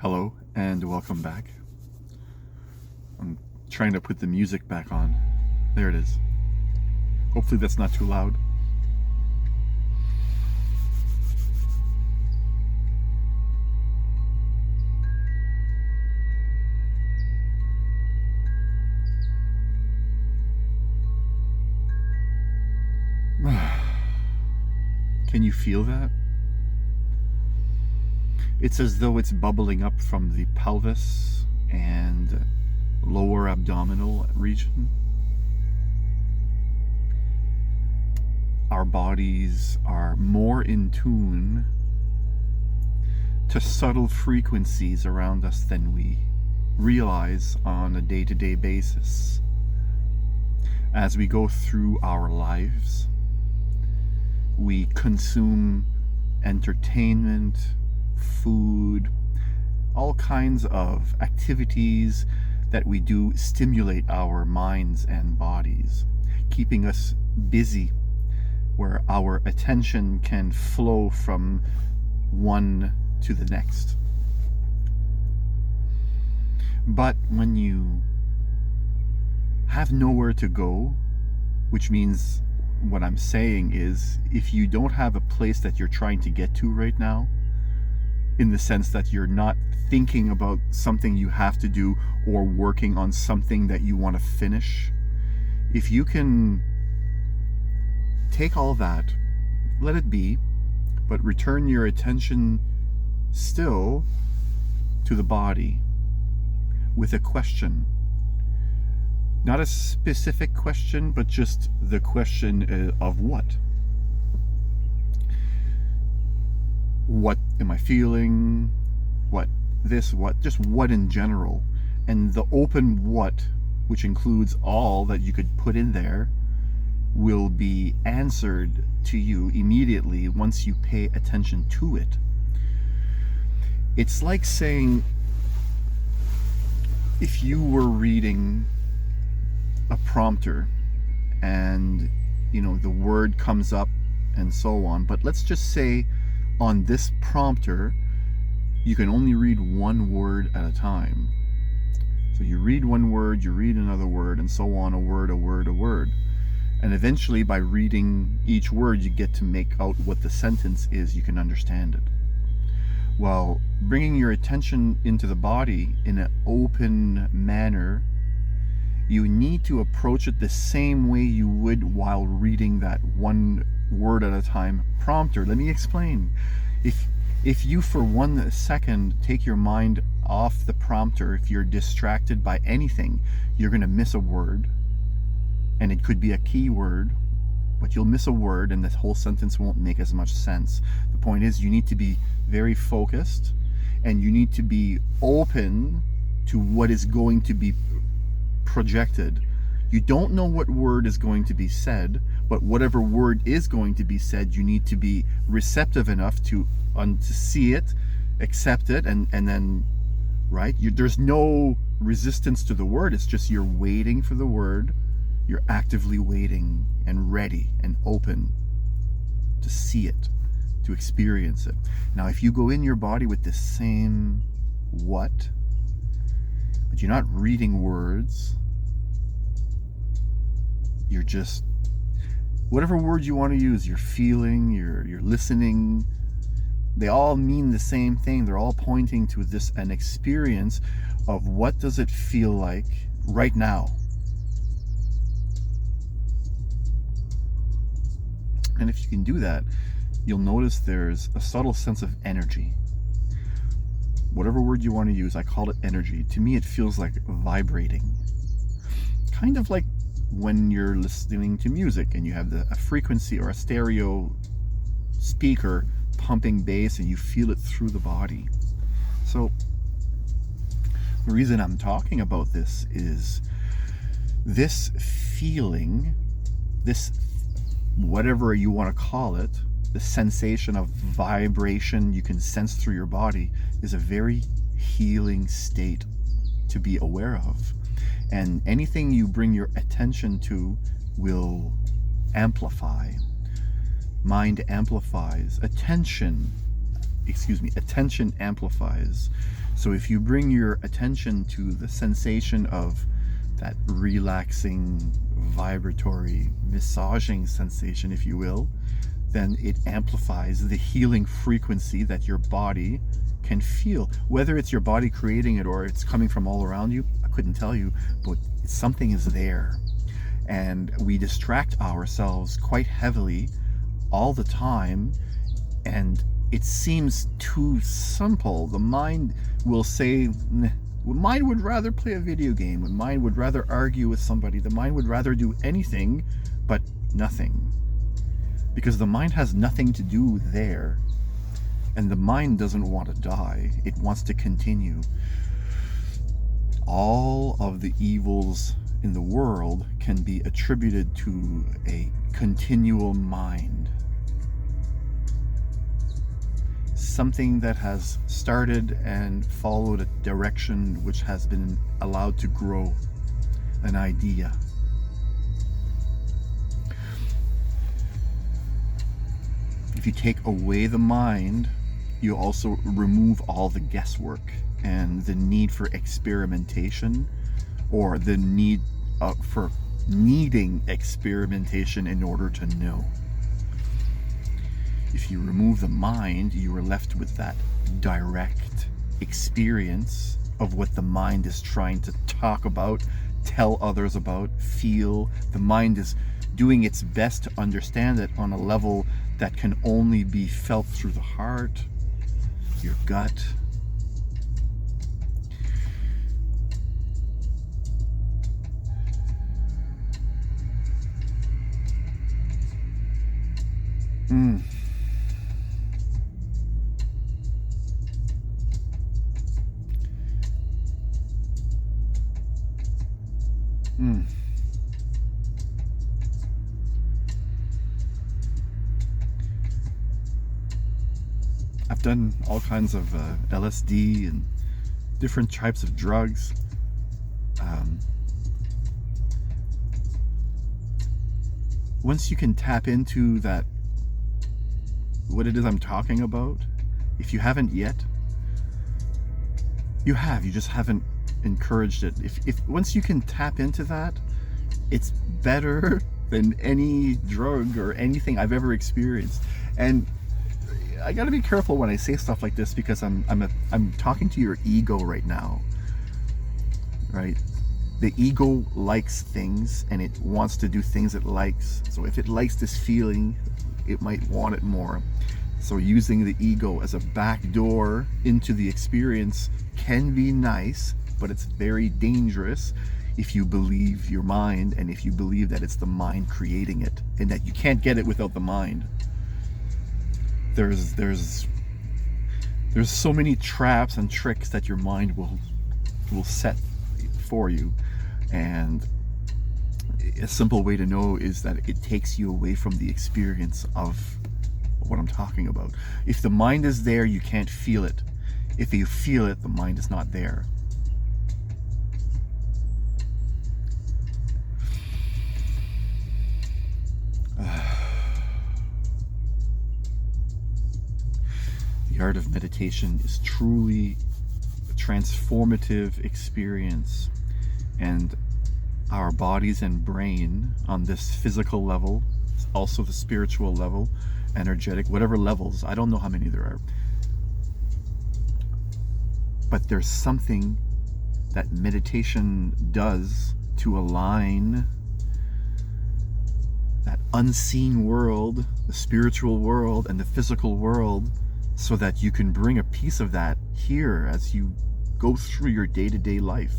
Hello and welcome back. I'm trying to put the music back on. There it is. Hopefully that's not too loud. Can you feel that? It's as though it's bubbling up from the pelvis and lower abdominal region. Our bodies are more in tune to subtle frequencies around us than we realize on a day-to-day basis. As we go through our lives, we consume entertainment, food, all kinds of activities that we do stimulate our minds and bodies, keeping us busy, where our attention can flow from one to the next. But when you have nowhere to go, which means what I'm saying is, if you don't have a place that you're trying to get to right now, in the sense that you're not thinking about something you have to do or working on something that you want to finish, if you can take all that, let it be, but return your attention still to the body with a question. Not a specific question, but just the question of what? What am I feeling? What this, what, just what in general. And the open what, which includes all that you could put in there, will be answered to you immediately once you pay attention to it. It's like saying, if you were reading a prompter and the word comes up and so on, but let's just say on this prompter you can only read one word at a time. So you read one word, you read another word, and so on, a word, and eventually by reading each word you get to make out what the sentence is. You can understand it. Well, bringing your attention into the body in an open manner, you need to approach it the same way you would while reading that one word at a time prompter. Let me explain. If you for 1 second take your mind off the prompter, if you're distracted by anything, you're going to miss a word, and it could be a key word, but you'll miss a word and the whole sentence won't make as much sense. The point is, you need to be very focused and you need to be open to what is going to be projected. You don't know what word is going to be said, but whatever word is going to be said, you need to be receptive enough to see it, accept it, and then, right? There's no resistance to the word. It's just you're waiting for the word. You're actively waiting and ready and open to see it, to experience it. Now, if you go in your body with the same what, but you're not reading words, you're just, whatever word you want to use, you're feeling, you're listening, they all mean the same thing. They're all pointing to an experience of what does it feel like right now. And if you can do that, you'll notice there's a subtle sense of energy. Whatever word you want to use, I call it energy. To me, it feels like vibrating. Kind of like when you're listening to music and you have a frequency or a stereo speaker pumping bass and you feel it through the body. So the reason I'm talking about this is this feeling, this whatever you want to call it, the sensation of vibration you can sense through your body, is a very healing state to be aware of. And anything you bring your attention to will amplify. Mind amplifies. Attention attention amplifies. So if you bring your attention to the sensation of that relaxing, vibratory, massaging sensation, if you will, then it amplifies the healing frequency that your body can feel. Whether it's your body creating it or it's coming from all around you, I couldn't tell you, but something is there. And we distract ourselves quite heavily all the time, and it seems too simple. The mind will say, the mind would rather play a video game, the mind would rather argue with somebody, the mind would rather do anything but nothing. Because the mind has nothing to do there, and the mind doesn't want to die, it wants to continue. All of the evils in the world can be attributed to a continual mind. Something that has started and followed a direction which has been allowed to grow, an idea. If you take away the mind, you also remove all the guesswork and the need for experimentation, or the need for needing experimentation in order to know. If you remove the mind, you are left with that direct experience of what the mind is trying to talk about, tell others about, feel. The mind is doing its best to understand it on a level that can only be felt through the heart, your gut. Mm. I've done all kinds of LSD and different types of drugs. Once you can tap into that, what it is I'm talking about, if you haven't yet, you just haven't encouraged it. If once you can tap into that, it's better than any drug or anything I've ever experienced. And I gotta be careful when I say stuff like this, because I'm talking to your ego right now, right? The ego likes things and it wants to do things it likes. So if it likes this feeling, it might want it more. So using the ego as a back door into the experience can be nice, but it's very dangerous if you believe your mind, and if you believe that it's the mind creating it and that you can't get it without the mind. There's so many traps and tricks that your mind will set for you, and a simple way to know is that it takes you away from the experience of what I'm talking about. If the mind is there, you can't feel it. If you feel it, the mind is not there. The art of meditation is truly a transformative experience, and our bodies and brain on this physical level, also the spiritual level, energetic, whatever levels, I don't know how many there are, but there's something that meditation does to align that unseen world, the spiritual world and the physical world, so that you can bring a piece of that here as you go through your day-to-day life.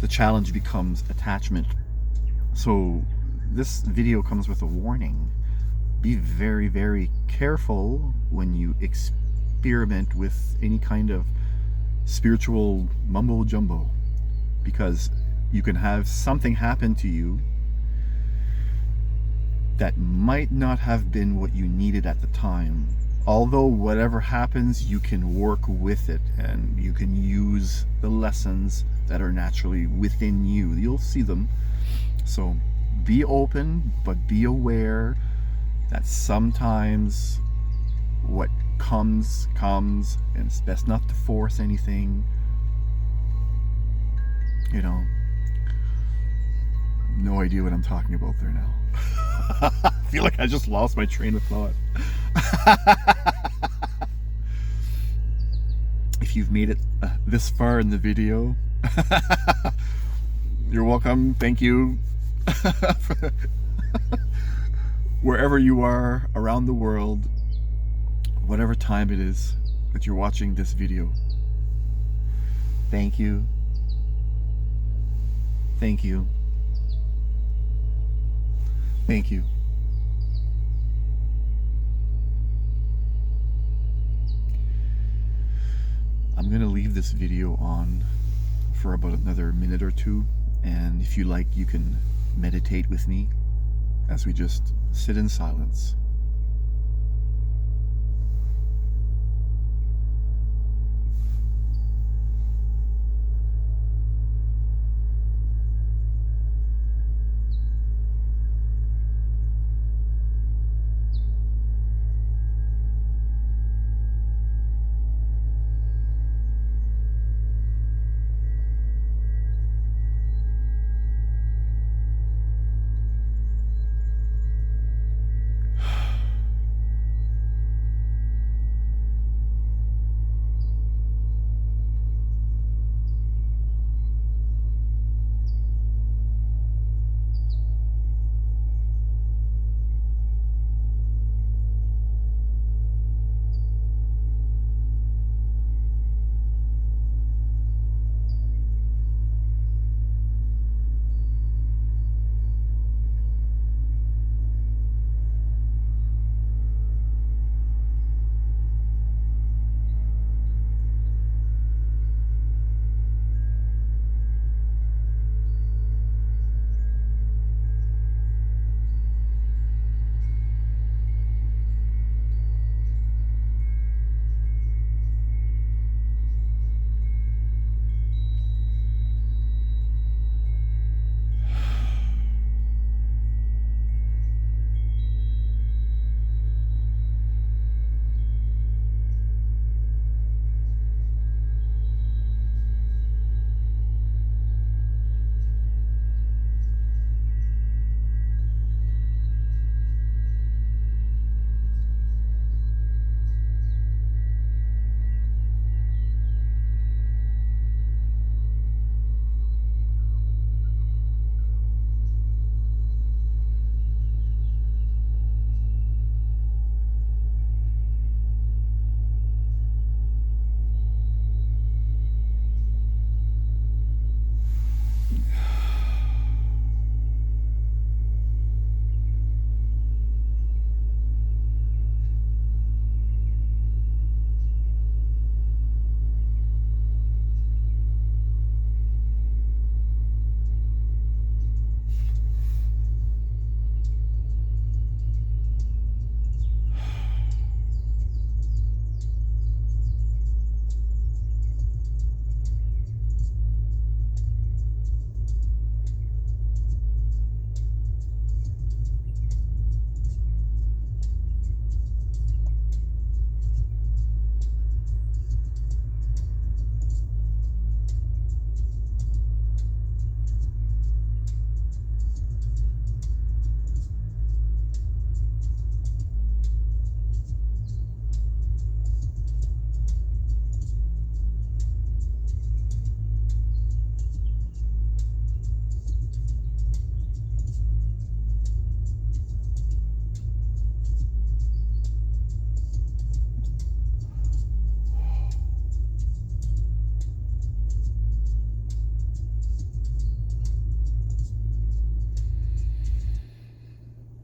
The challenge becomes attachment. So this video comes with a warning. Be very, very careful when you experiment with any kind of spiritual mumbo jumbo, because you can have something happen to you that might not have been what you needed at the time. Although whatever happens, you can work with it and you can use the lessons that are naturally within you. You'll see them. So be open, but be aware that sometimes what comes, and it's best not to force anything. You know, no idea what I'm talking about there now. I feel like I just lost my train of thought. If you've made it this far in the video, you're welcome. Thank you. Wherever you are around the world, whatever time it is that you're watching this video, thank you. Thank you. Thank you. I'm gonna leave this video on for about another minute or two, and if you like, you can meditate with me as we just sit in silence.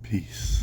Peace.